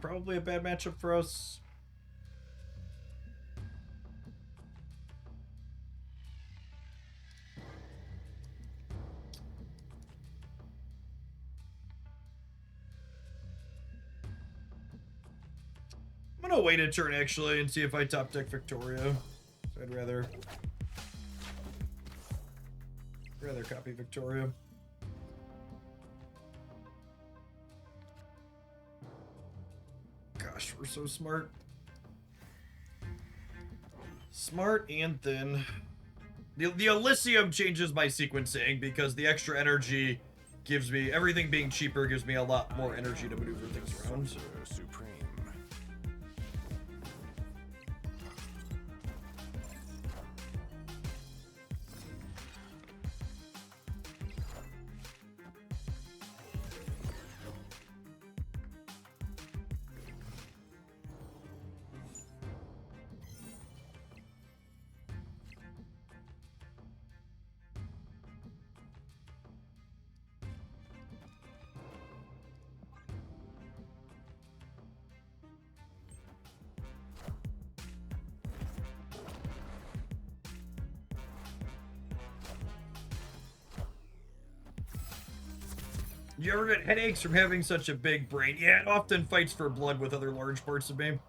probably a bad matchup for us. I'm gonna wait a turn actually and see if I top deck Victoria. So I'd rather copy Victoria. Gosh, we're so smart. Smart and thin. The Elysium changes my sequencing because the extra energy gives me, everything being cheaper gives me a lot more energy to maneuver things around. Do you ever get headaches from having such a big brain? Yeah, it often fights for blood with other large parts of me.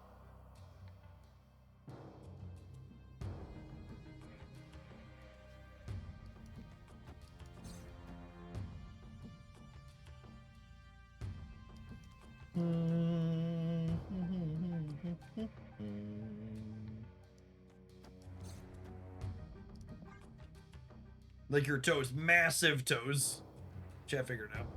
Like your toes, massive toes. Which I figured out.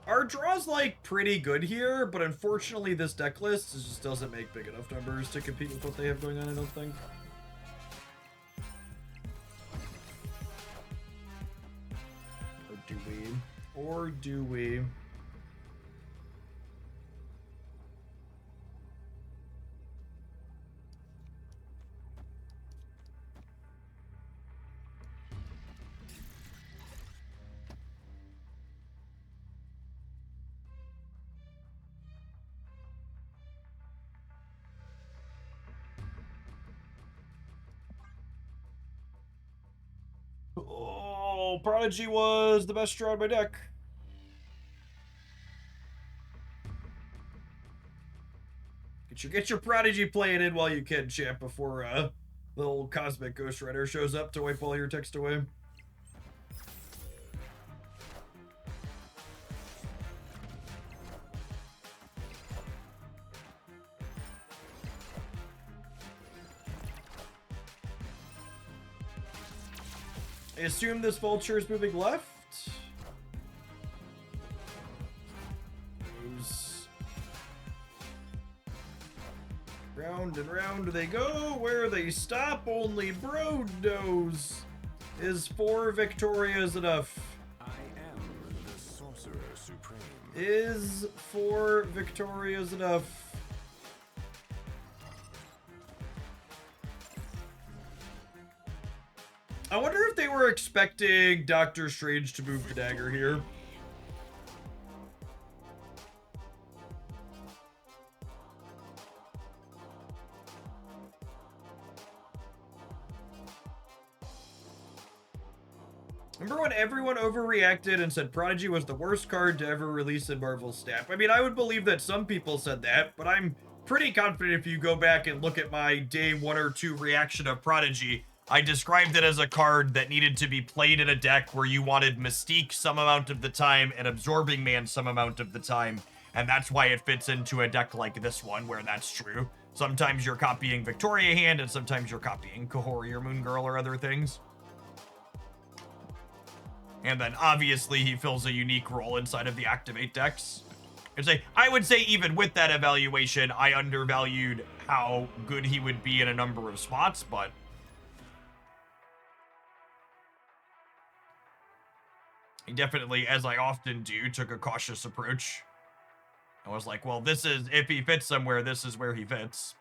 Our draw's like pretty good here, but unfortunately this deck list just doesn't make big enough numbers to compete with what they have going on, I don't think. Or do we? Or do we? Oh, Prodigy was the best draw on my deck. Get your Prodigy playing in while you can, champ, before the old Cosmic Ghost Rider shows up to wipe all your text away. I assume this vulture is moving left. Goes round and round they go. Where they stop, only Bro knows. Is 4 Victorias enough? I am the Sorcerer Supreme. Is 4 Victorias enough? I wonder if they were expecting Doctor Strange to move the dagger here. Remember when everyone overreacted and said Prodigy was the worst card to ever release in Marvel's staff? I mean, I would believe that some people said that, but I'm pretty confident if you go back and look at my day 1 or 2 reaction of Prodigy, I described it as a card that needed to be played in a deck where you wanted Mystique some amount of the time and Absorbing Man some amount of the time, and that's why it fits into a deck like this one where that's true. Sometimes you're copying Victoria Hand, and sometimes you're copying Kahhori or Moon Girl or other things. And then obviously he fills a unique role inside of the Activate decks. I would say even with that evaluation, I undervalued how good he would be in a number of spots, but he definitely, as I often do, took a cautious approach. I was like, well, this is, if he fits somewhere, this is where he fits.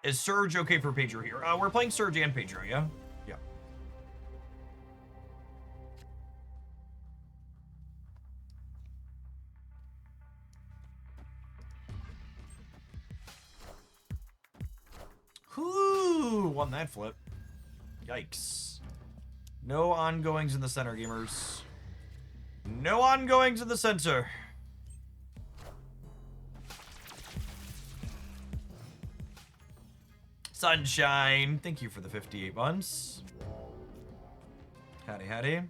Is Surge okay for Pedro here? We're playing Surge and Pedro, yeah? Yeah. Whoo! Won that flip. Yikes. No ongoings in the center, gamers. No ongoings in the center. Sunshine, thank you for the 58 months. Howdy, howdy.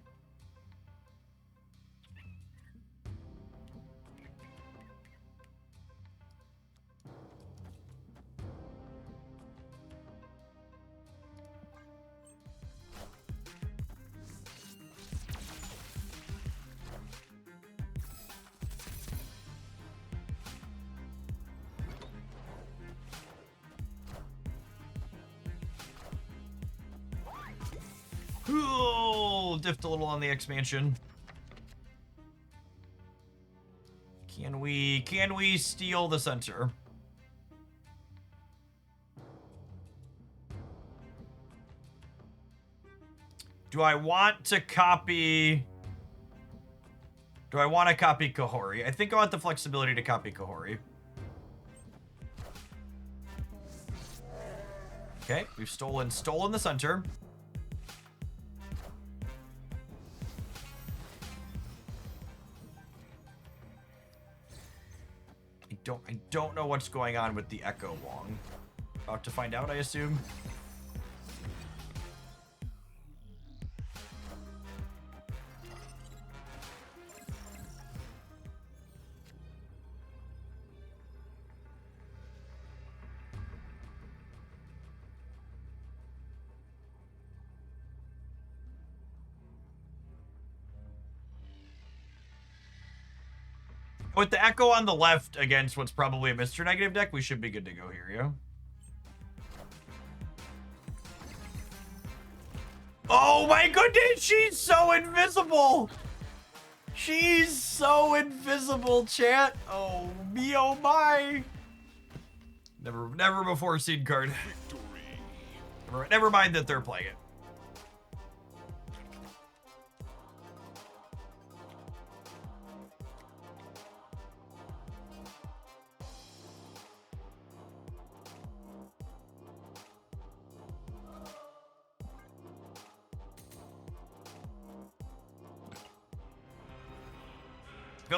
Ooh, diffed a little on the expansion. Can we steal the center? Do I want to copy Kahhori? I think I want the flexibility to copy Kahhori. Okay, we've stolen the center. I don't know what's going on with the Echo Wong. About to find out, I assume. With the Echo on the left against what's probably a Mr. Negative deck, we should be good to go here, yeah? Oh my goodness, she's so invisible! She's so invisible, chat. Oh me, oh my. Never before seen card. Never mind that they're playing it.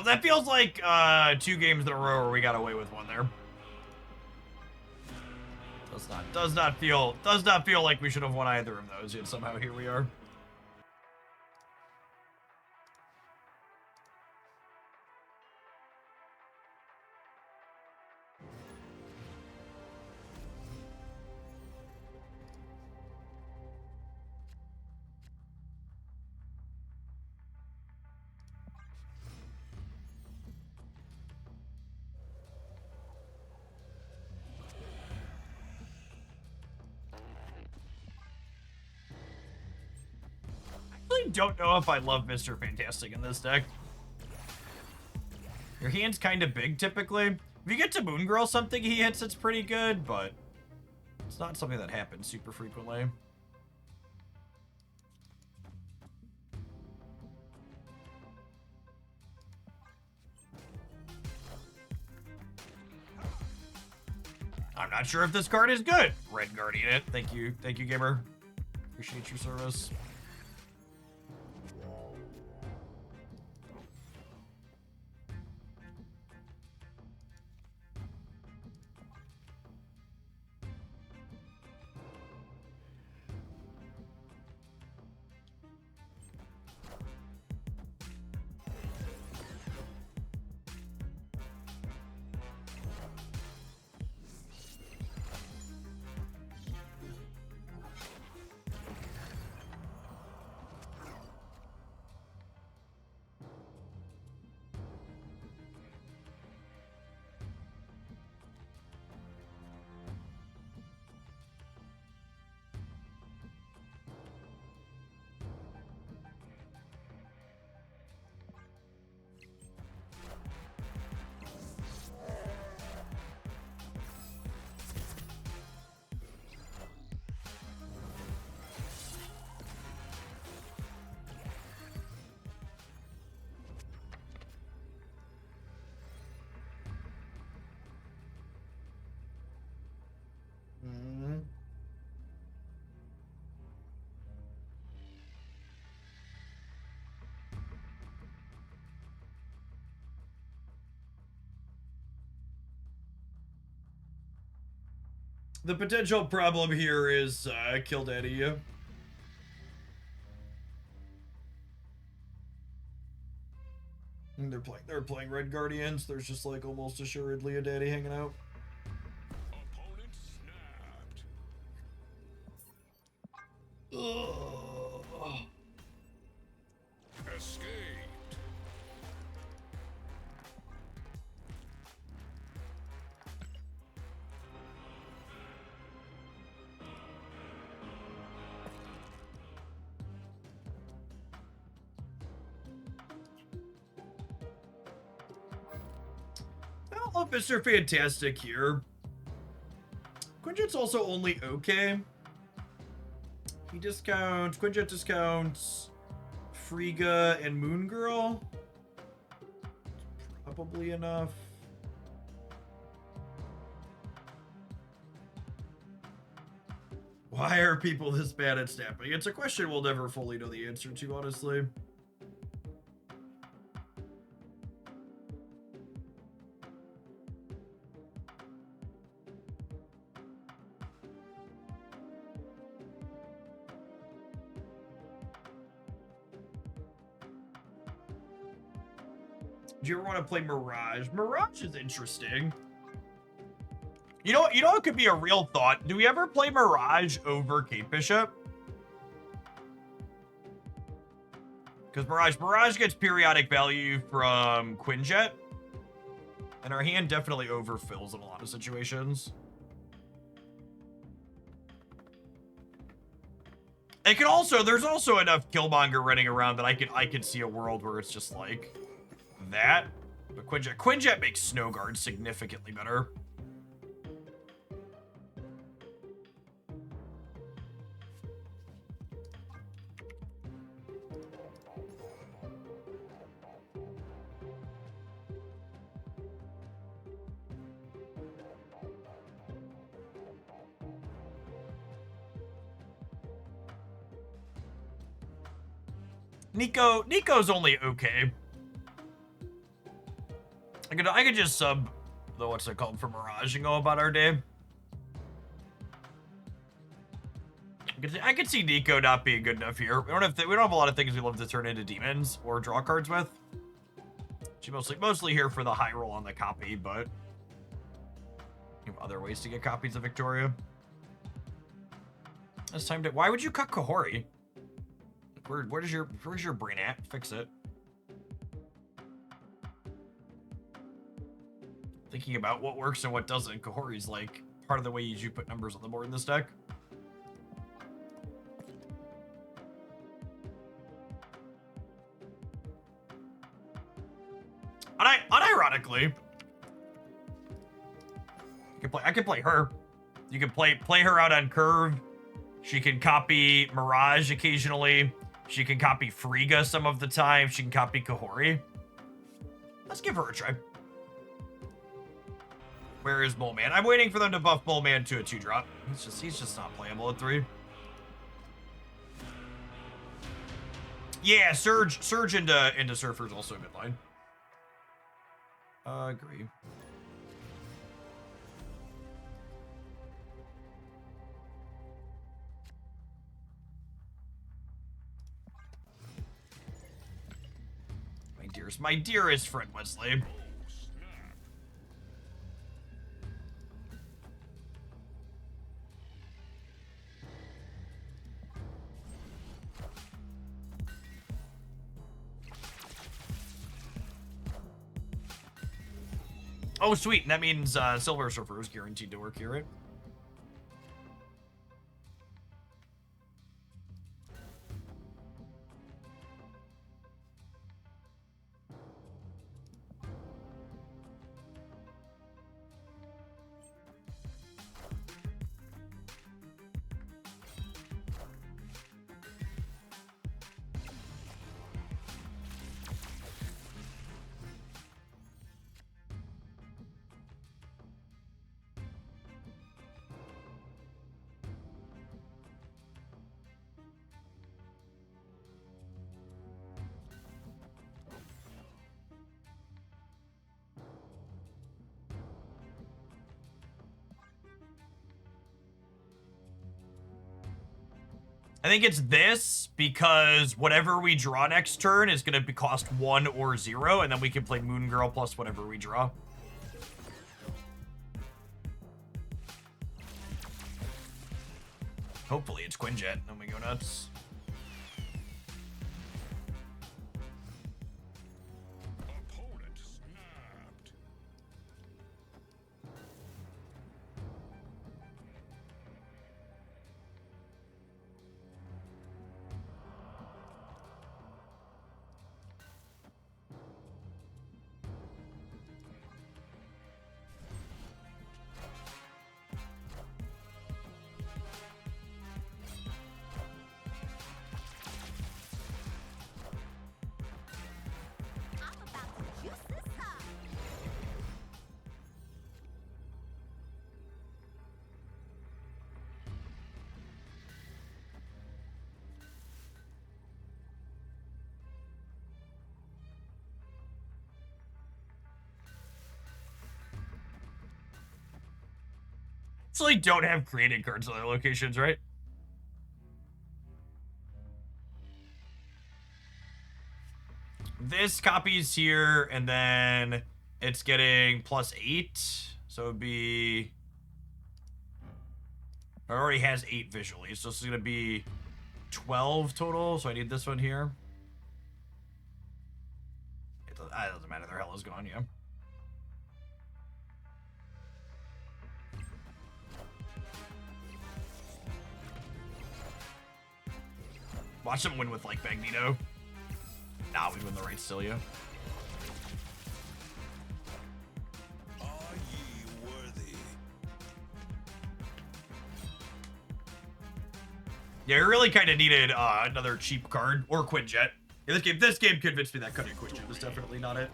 That feels like 2 games in a row where we got away with one there. Does not feel like we should have won either of those, yet somehow here we are. Don't know if I love Mr. Fantastic in this deck. Your hand's kind of big typically. If you get to Moon Girl something he hits, it's pretty good, but it's not something that happens super frequently. I'm not sure if this card is good. Red Guardian it. Thank you, gamer. Appreciate your service. The potential problem here is Kill Daddy. And they're playing Red Guardians. There's just like almost assuredly a daddy hanging out. Opponent snapped. Ugh. Escaped. Oh, Mr. Fantastic here. Quinjet's also only okay. He discounts, Quinjet discounts Frigga and Moon Girl. Probably enough. Why are people this bad at snapping? It's a question we'll never fully know the answer to, honestly. Do you ever want to play Mirage? Mirage is interesting. You know it could be a real thought. Do we ever play Mirage over Kate Bishop? Because Mirage gets periodic value from Quinjet. And our hand definitely overfills in a lot of situations. It can also, there's also enough Killmonger running around that I could see a world where it's just like that. But Quinjet makes Snow Guard significantly better. Nico's only okay. I could just sub the what's it called for Mirage and go about our day. I could see Nico not being good enough here. We don't have a lot of things we love to turn into demons or draw cards with. She's mostly here for the high roll on the copy, but you have other ways to get copies of Victoria. It's time to. Why would you cut Kahhori? Where's your brain at? Fix it. Thinking about what works and what doesn't. Kahhori's like part of the way you put numbers on the board in this deck. Unironically, I can play her. You can play her out on curve. She can copy Mirage occasionally. She can copy Frigga some of the time. She can copy Kahhori. Let's give her a try. Where is Bullman? I'm waiting for them to buff Bullman to a 2-drop. He's just not playable at 3. Yeah, Surge into Surfer is also a good line. Agree. My dearest friend Wesley. Oh, sweet. And that means Silver Surfer is guaranteed to work here, right? I think it's this, because whatever we draw next turn is going to cost 1 or 0, and then we can play Moon Girl plus whatever we draw. Hopefully it's Quinjet, then we go nuts. Opponent snapped. I'm about to juice this up. So they don't have created cards on their locations, right? This copies here, and then it's getting +8. So it'd be... It already has 8 visually, so this is going to be 12 total, so I need this one here. It doesn't matter, their hell is gone, yeah. Watch them win with, like, Magneto. Nah, we win the right still, yeah. Are ye worthy? Yeah, we really kind of needed another cheap card, or Quinjet. Yeah, this game convinced me that cutting Quinjet was definitely not it.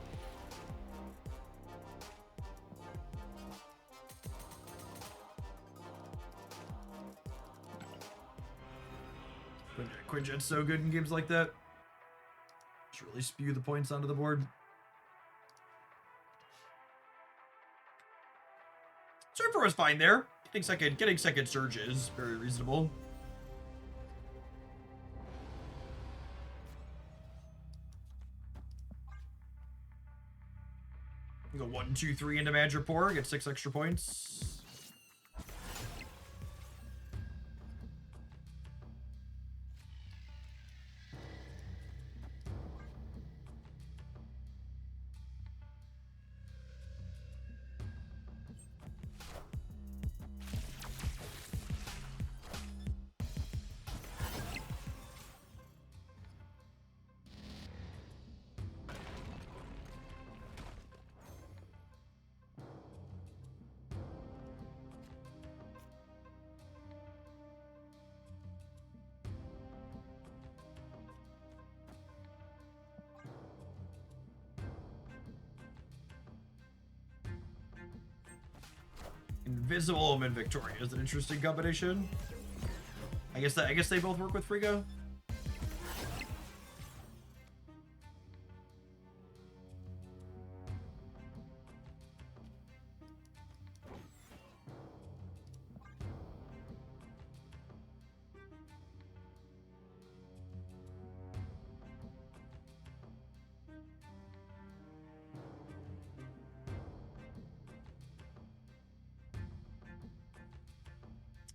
Quinjet's so good in games like that. Just really spew the points onto the board. Surfer was fine there. Getting second surge is very reasonable. Go 1, 2, 3 into Madripoor, get 6 extra points. Invisible Omen Victoria is an interesting combination. I guess they both work with Frigo.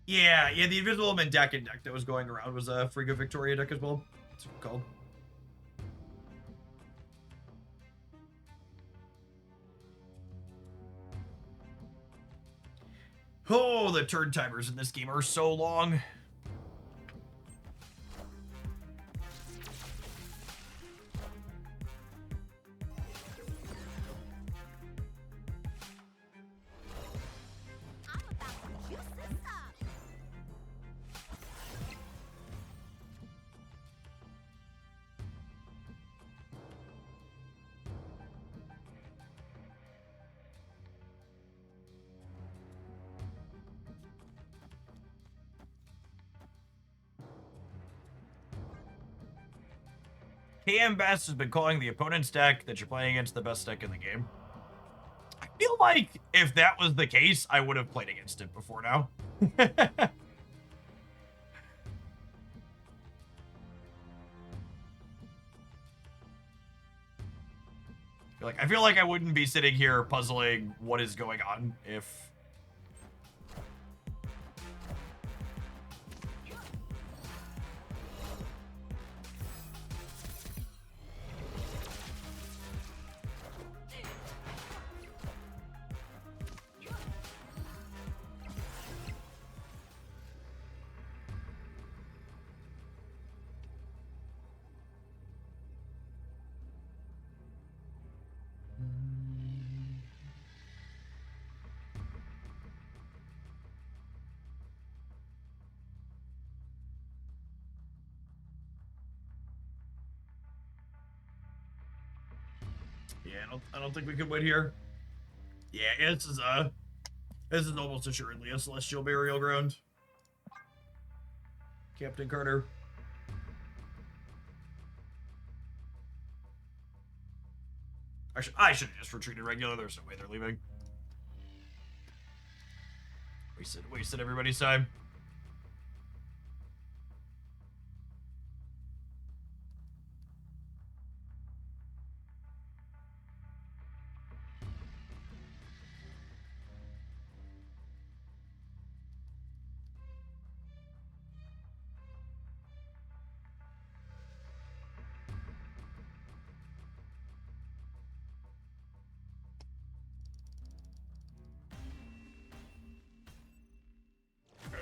Yeah, the Invisible Omen deck that was going around was a Frigo Victoria deck as well. That's what it's called. Oh, the turn timers in this game are so long. I'm about to juice this up. KM Bass has been calling the opponent's deck that you're playing against the best deck in the game. I feel like if that was the case, I would have played against it before now. I feel like I wouldn't be sitting here puzzling what is going on if... Yeah, I don't think we could win here. Yeah, this is almost assuredly a celestial burial ground. Captain Carter. I should have just retreated regular. There's no way they're leaving. Wasted everybody's time.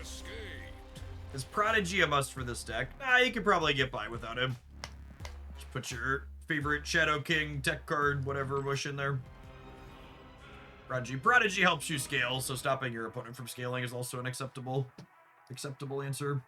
Escaped. Is Prodigy a must for this deck? Nah, you could probably get by without him. Just put your favorite Shadow King tech card, whatever, wish in there. Prodigy helps you scale, so stopping your opponent from scaling is also an acceptable answer.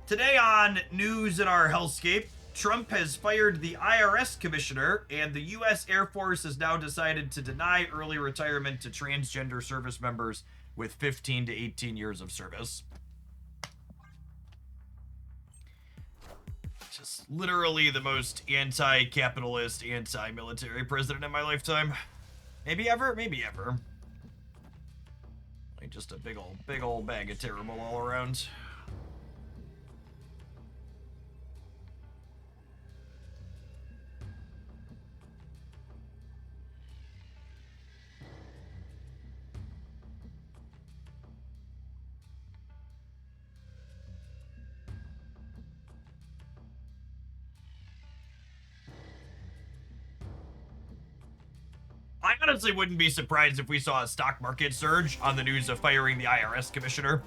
Today on News in Our Hellscape, Trump has fired the IRS commissioner, and the U.S. Air Force has now decided to deny early retirement to transgender service members with 15 to 18 years of service. Just literally the most anti-capitalist, anti-military president in my lifetime. Maybe ever, maybe ever. Like just a big old bag of terrible all around. I honestly wouldn't be surprised if we saw a stock market surge on the news of firing the IRS commissioner.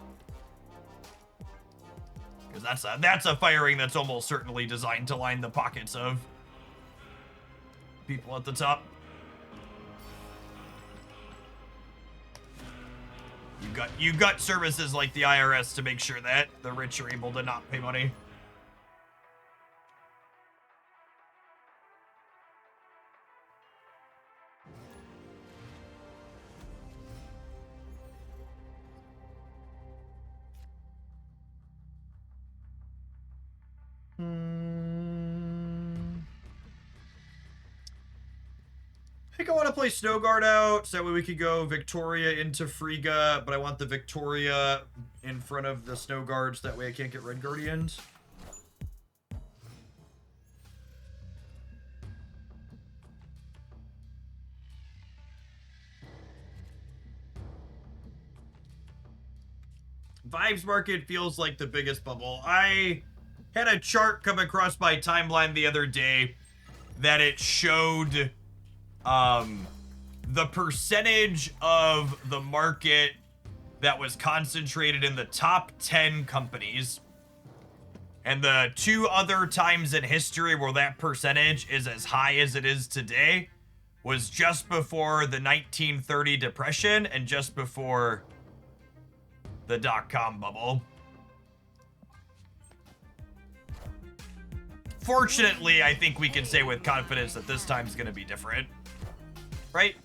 Because that's a firing that's almost certainly designed to line the pockets of people at the top. You got services like the IRS to make sure that the rich are able to not pay money. I think I want to play Snowguard out, so that way we could go Victoria into Frigga, but I want the Victoria in front of the Snowguards, that way I can't get Red Guardians. Vibes Market feels like the biggest bubble. I had a chart come across my timeline the other day that it showed the percentage of the market that was concentrated in the top 10 companies. And the two other times in history where that percentage is as high as it is today was just before the 1930 depression and just before the dot-com bubble. Fortunately, I think we can say with confidence that this time's gonna be different. Right?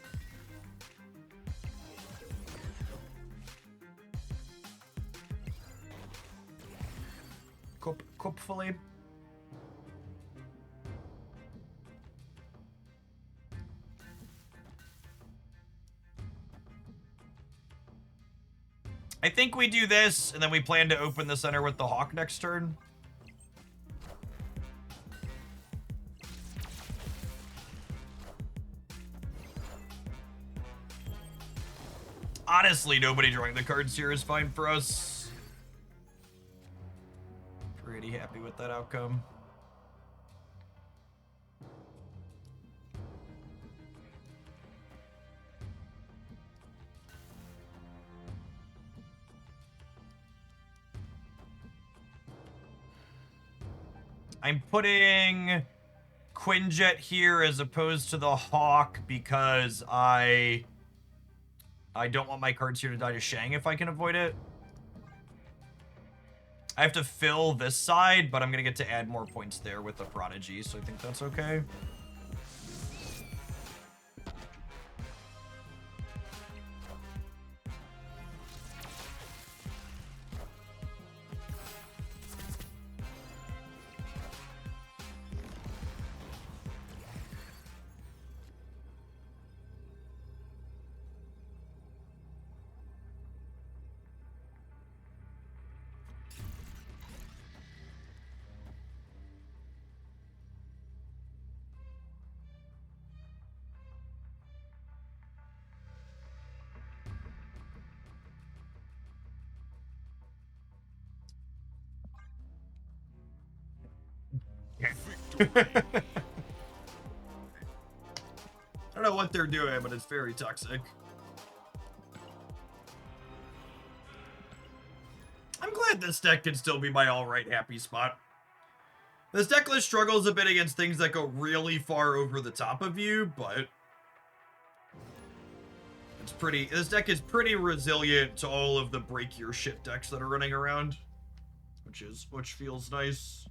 Hopefully. I think we do this, and then we plan to open the center with the Hawk next turn. Honestly, nobody drawing the cards here is fine for us. Pretty happy with that outcome. I'm putting Quinjet here as opposed to the Hawk because I don't want my cards here to die to Shang if I can avoid it. I have to fill this side, but I'm going to get to add more points there with the Prodigy, so I think that's okay. I don't know what they're doing, but it's very toxic. I'm glad this deck can still be my alright happy spot. This deck list struggles a bit against things that go really far over the top of you, but it's pretty. This deck is pretty resilient to all of the break your shit decks that are running around, which feels nice.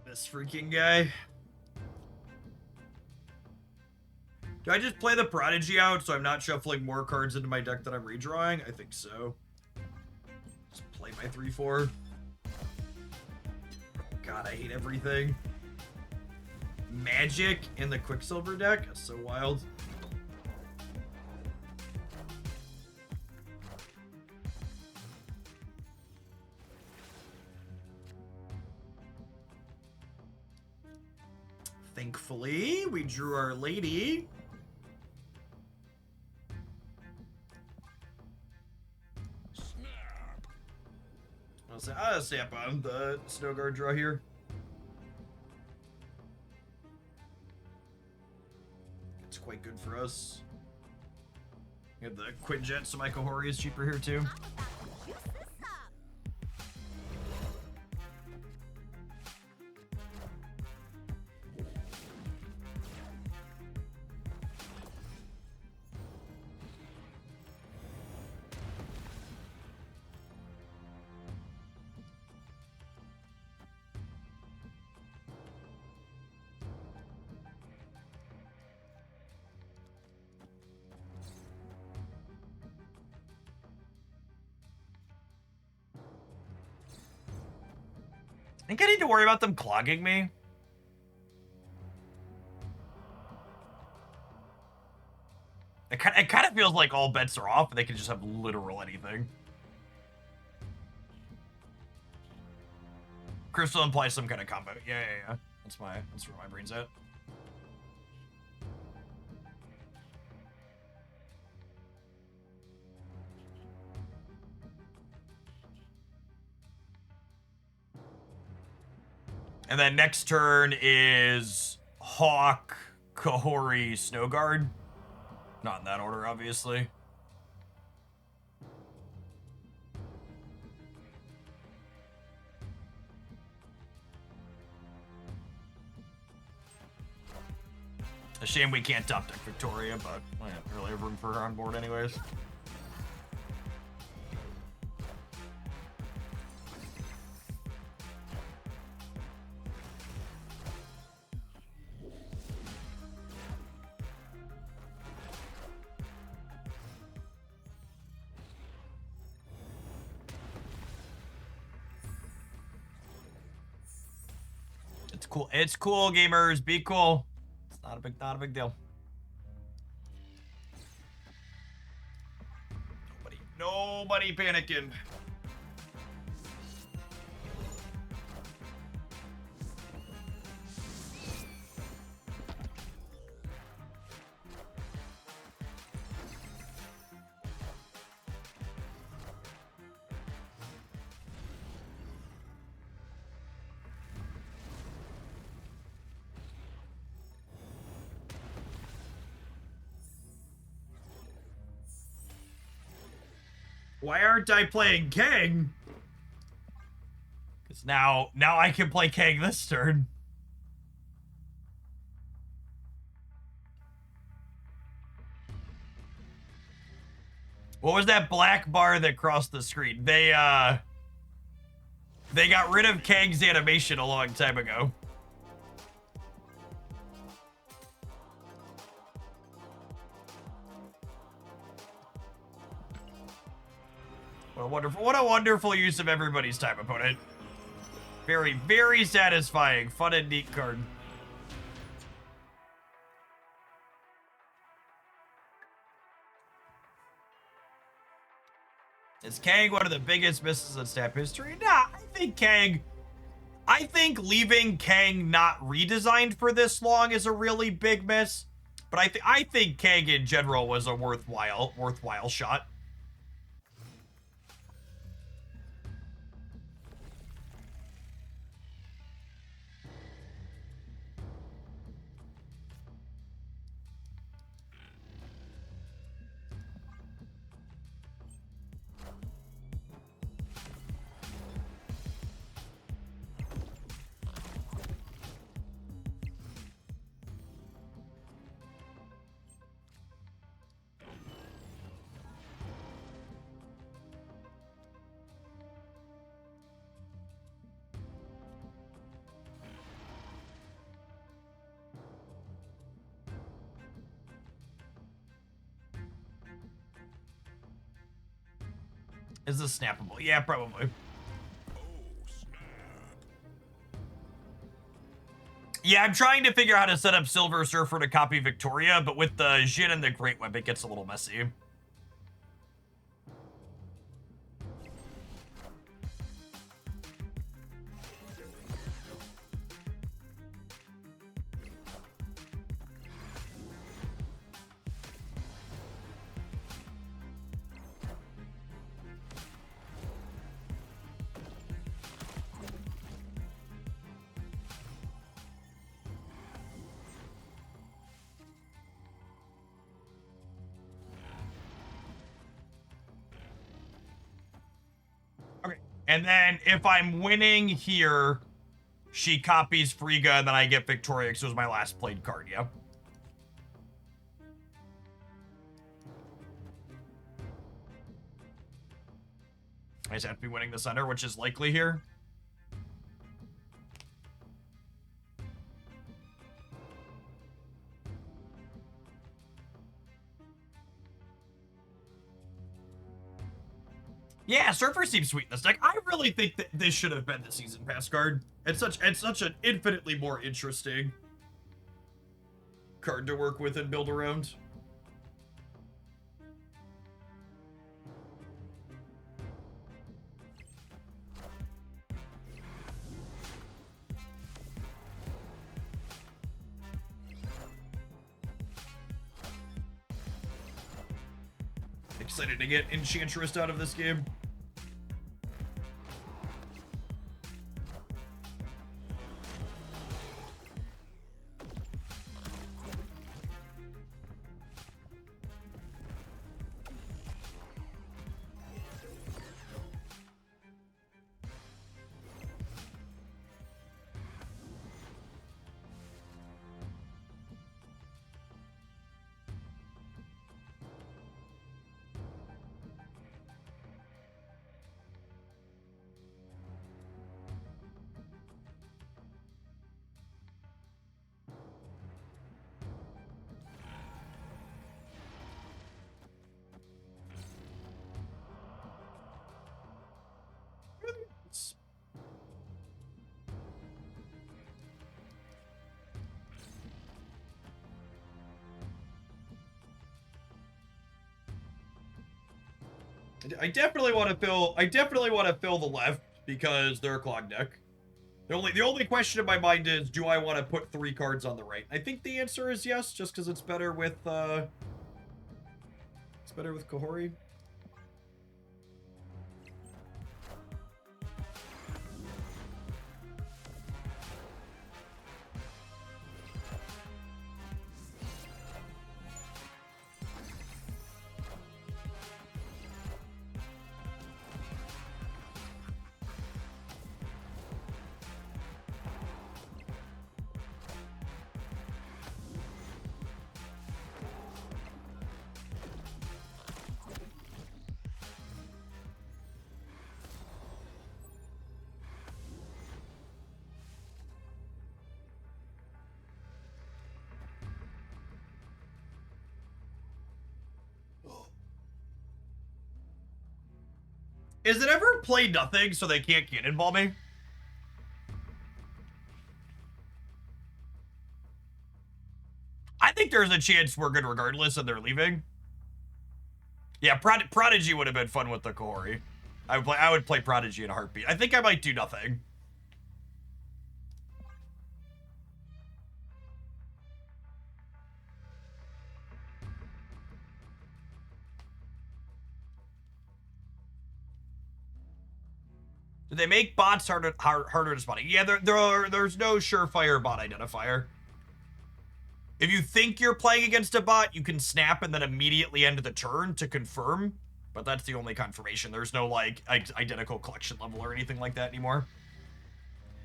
This freaking guy. Do I just play the Prodigy out so I'm not shuffling more cards into my deck that I'm redrawing? I think so. Just play my 3-4. God, I hate everything. Magic in the Quicksilver deck? That's so wild. Thankfully, we drew our lady. I'll snap on the Snow Guard draw here. It's quite good for us. We have the Quinjet, so my Kahhori is cheaper here too. I'm about to juice this up. I think I need to worry about them clogging me. It kind of feels like all bets are off and they can just have literal anything. Crystal implies some kind of combo. Yeah. That's where my brain's at. And then next turn is Hawk, Kahhori, Snowguard. Not in that order, obviously. A shame we can't top deck Victoria, but I don't really have room for her on board anyways. It's cool. It's cool, gamers. Be cool. It's not a big deal. Nobody panicking. Why aren't I playing Kang? Because now I can play Kang this turn. What was that black bar that crossed the screen? They got rid of Kang's animation a long time ago. What a wonderful use of everybody's time, opponent. Very, very satisfying. Fun and neat card. Is Kang one of the biggest misses in Snap history? Nah, I think leaving Kang not redesigned for this long is a really big miss. But I think Kang in general was a worthwhile shot. Is this snappable? Yeah, probably. Yeah, I'm trying to figure out how to set up Silver Surfer to copy Victoria, but with the Jin and the Great Web, it gets a little messy. And then if I'm winning here, she copies Frigga, and then I get Victoria because it was my last played card, yeah? I just have to be winning the center, which is likely here. Yeah, Surfer seems sweet in this deck. I really think that this should have been the Season Pass card. It's such an infinitely more interesting card to work with and build around. Excited to get Enchantress out of this game. I definitely want to fill the left because they're a clog deck. The only question in my mind is, do I want to put 3 cards on the right? I think the answer is yes, just because it's better with Kahhori. Is it ever play nothing so they can't cannonball me? I think there's a chance we're good regardless and they're leaving. Yeah, Prodigy would have been fun with the Kahhori. I would play Prodigy in a heartbeat. I think I might do nothing. Do they make bots harder to spot? Yeah, there's no surefire bot identifier. If you think you're playing against a bot, you can snap and then immediately end the turn to confirm. But that's the only confirmation. There's no, like, identical collection level or anything like that anymore.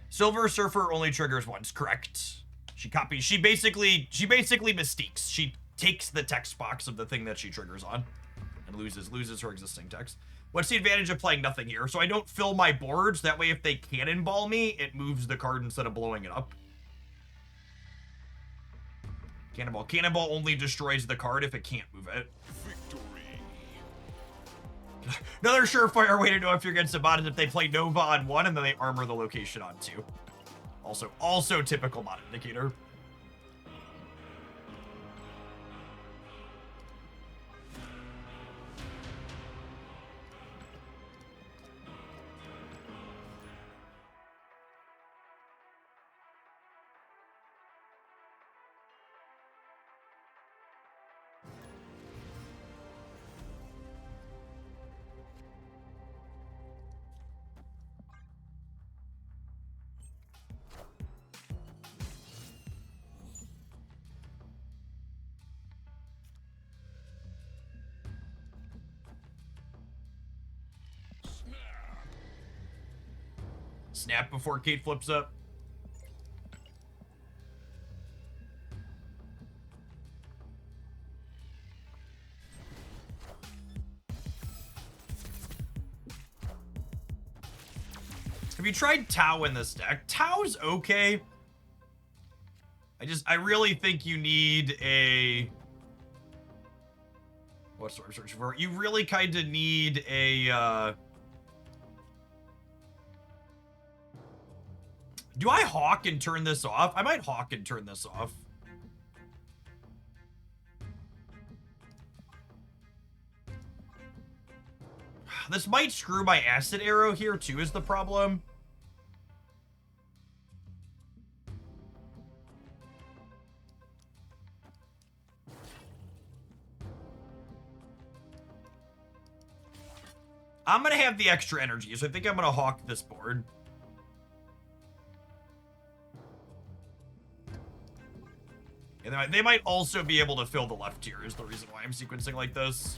Silver Surfer only triggers once, correct. She basically mystiques. She takes the text box of the thing that she triggers on and loses her existing text. What's the advantage of playing nothing here? So I don't fill my boards. That way, if they cannonball me, it moves the card instead of blowing it up. Cannonball. Cannonball only destroys the card if it can't move it. Victory. Another surefire way to know if you're against a bot is if they play Nova on 1 and then they armor the location on 2. Also typical bot indicator. Snap before Kate flips up. Have you tried Tau in this deck? Tau's okay. I really think you need a... What's what I'm searching for? You really kind of need a, Do I hawk and turn this off? I might hawk and turn this off. This might screw my acid arrow here too, is the problem. I'm gonna have the extra energy, so I think I'm gonna hawk this board. And they might also be able to fill the left tier, is the reason why I'm sequencing like this.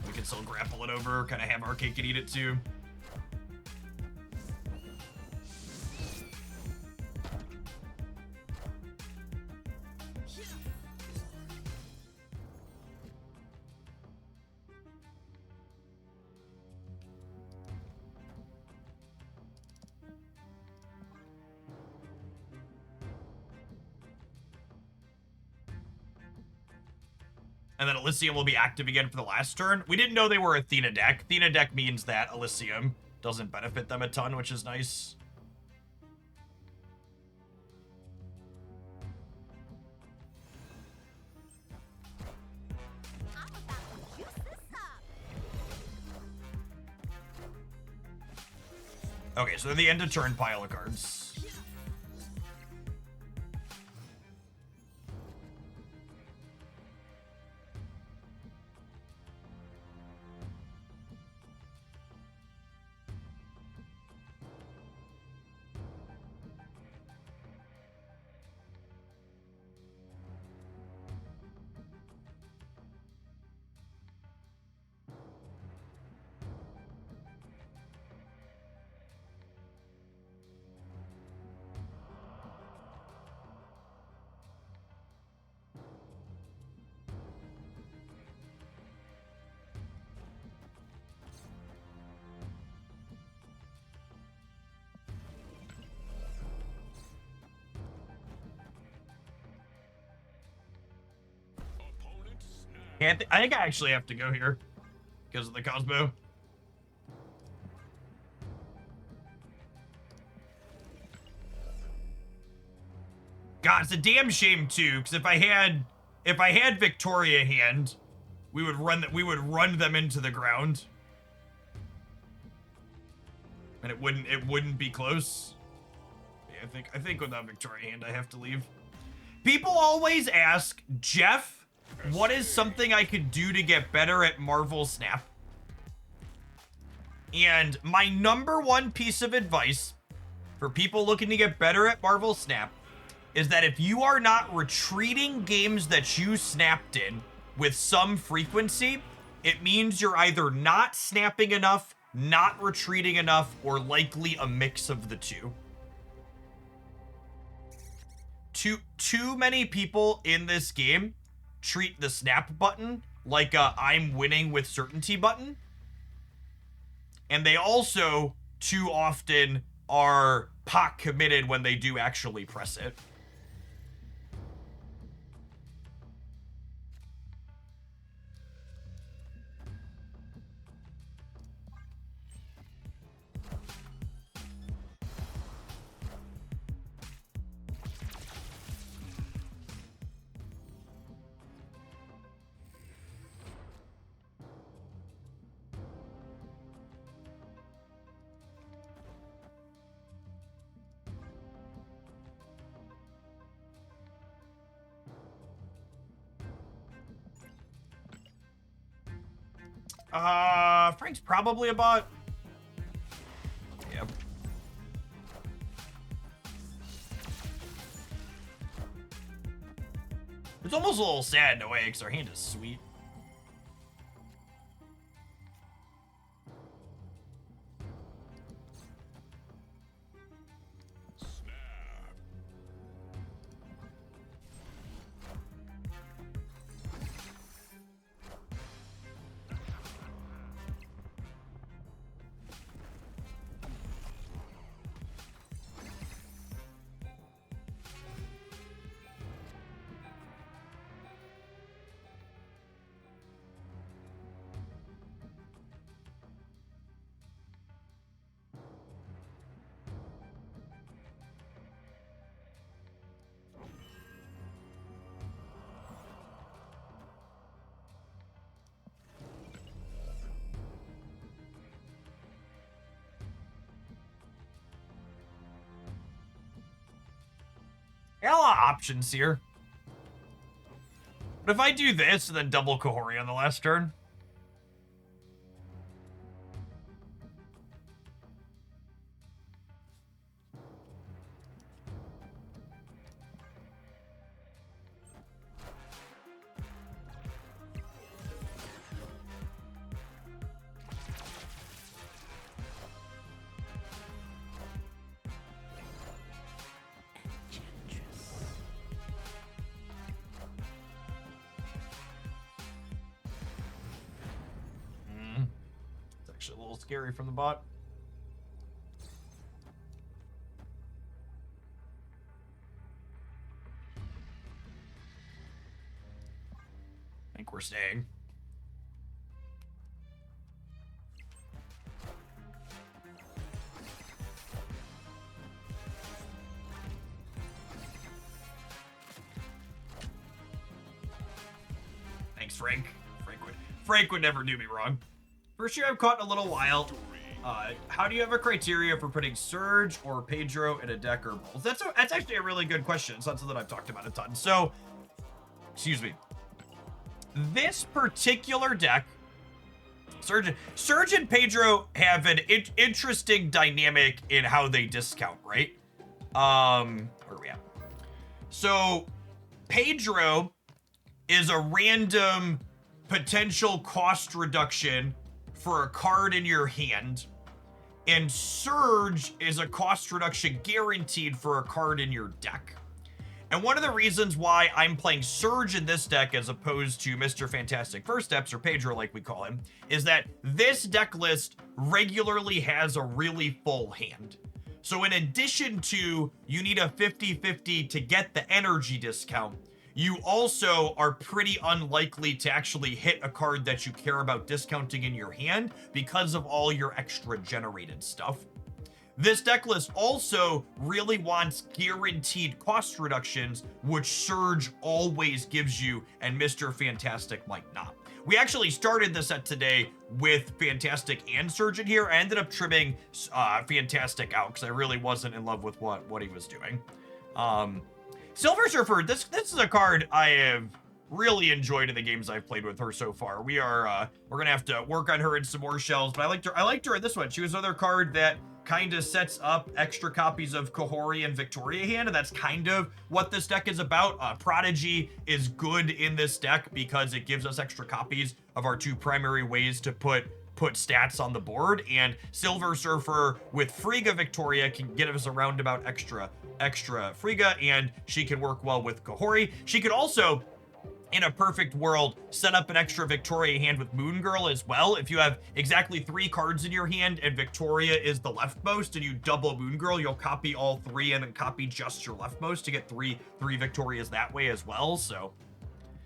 We can still grapple it over, kind of have our cake and eat it too. And then Elysium will be active again for the last turn. We didn't know they were Athena deck. Athena deck means that Elysium doesn't benefit them a ton, which is nice. I'm Okay, so the end of turn pile of cards. Yeah, I think I actually have to go here because of the Cosmo. God, it's a damn shame too, because if I had Victoria hand, we would run them into the ground. And it wouldn't be close. Yeah, I think without Victoria hand I have to leave. People always ask, Jeff, what is something I could do to get better at Marvel Snap? And my #1 piece of advice for people looking to get better at Marvel Snap is that if you are not retreating games that you snapped in with some frequency, it means you're either not snapping enough, not retreating enough, or likely a mix of the two. Too many people in this game treat the snap button like a I'm winning with certainty button. And they also too often are pot committed when they do actually press it. Frank's probably a bot. Yep. It's almost a little sad in a way, because our hand is sweet. Got a lot of options here. But if I do this and then double Kahhori on the last turn. It's actually a little scary from the bot. I think we're staying. Thanks, Frank. Frank would never do me wrong. First year I've caught in a little while. How do you have a criteria for putting Surge or Pedro in a deck or both? That's actually a really good question. It's not something I've talked about a ton. So, excuse me. This particular deck, Surge and Pedro have an interesting dynamic in how they discount, right? Where are we at? So, Pedro is a random potential cost reduction for a card in your hand, and Surge is a cost reduction guaranteed for a card in your deck. And one of the reasons why I'm playing Surge in this deck as opposed to Mr. Fantastic First Steps, or Pedro like we call him, is that this deck list regularly has a really full hand. So in addition to you need a 50-50 to get the energy discount, you also are pretty unlikely to actually hit a card that you care about discounting in your hand because of all your extra generated stuff. This deck list also really wants guaranteed cost reductions, which Surge always gives you, and Mr. Fantastic might not. We actually started the set today with Fantastic and Surge in here. I ended up trimming Fantastic out because I really wasn't in love with what he was doing. Silver Surfer, this is a card I have really enjoyed in the games I've played with her so far. We're gonna have to work on her in some more shells, but I liked her in this one. She was another card that kind of sets up extra copies of Kahhori and Victoria hand, and that's kind of what this deck is about. Prodigy is good in this deck because it gives us extra copies of our two primary ways to put stats on the board, and Silver Surfer with Frigga Victoria can get us a roundabout extra Frigga, and she can work well with Kahhori. She could also, in a perfect world, set up an extra Victoria hand with Moon Girl as well. If you have exactly 3 cards in your hand and Victoria is the leftmost and you double Moon Girl, you'll copy all 3 and then copy just your leftmost to get three Victorias that way as well. So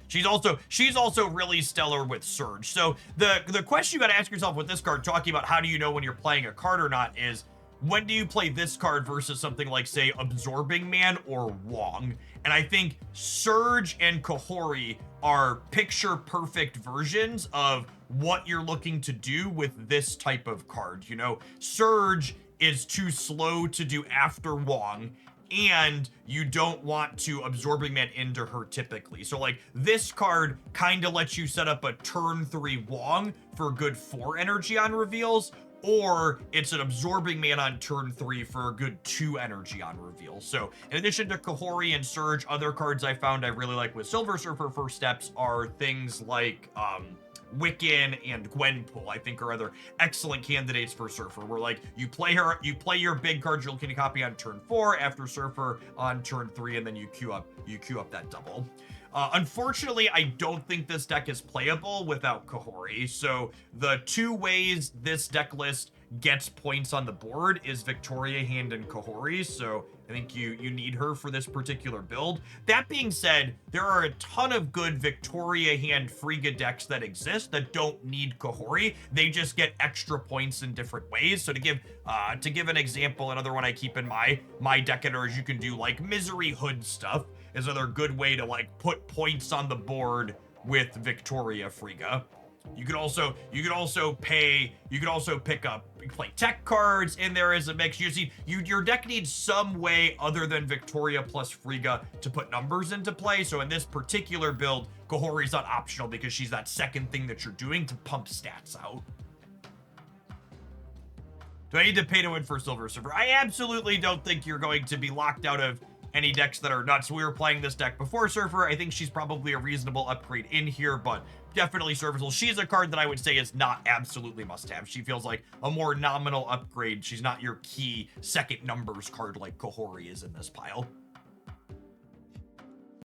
she's also really stellar with Surge. So the question you got to ask yourself with this card, talking about how do you know when you're playing a card or not, is when do you play this card versus something like, say, Absorbing Man or Wong? And I think Surge and Kahhori are picture-perfect versions of what you're looking to do with this type of card. You know, Surge is too slow to do after Wong, and you don't want to Absorbing Man into her typically. So, like, this card kind of lets you set up a turn 3 Wong for good 4 energy on reveals, or it's an Absorbing Man on turn 3 for a good 2 energy on reveal. So in addition to Kahhori and Surge, other cards I found I really like with Silver Surfer First Steps are things like Wiccan and Gwenpool, I think, are other excellent candidates for Surfer, where like you play your big card you're looking to copy on turn 4 after Surfer on turn 3, and then you queue up that double. Unfortunately, I don't think this deck is playable without Kahhori. So the 2 ways this deck list gets points on the board is Victoria hand and Kahhori. So I think you need her for this particular build. That being said, there are a ton of good Victoria hand Frigga decks that exist that don't need Kahhori. They just get extra points in different ways. So to give an example, another one I keep in my deck editors, you can do like Misery Hood stuff is another good way to like put points on the board with Victoria Frigga. You could also play tech cards in there as a mix. You see, your deck needs some way other than Victoria plus Frigga to put numbers into play. So in this particular build, Kahhori's not optional because she's that second thing that you're doing to pump stats out. Do I need to pay to win for Silver Surfer? I absolutely don't think you're going to be locked out of any decks that are nuts. We were playing this deck before Surfer. I think she's probably a reasonable upgrade in here, but definitely serviceable. She's a card that I would say is not absolutely must-have. She feels like a more nominal upgrade. She's not your key second numbers card like Kahhori is in this pile.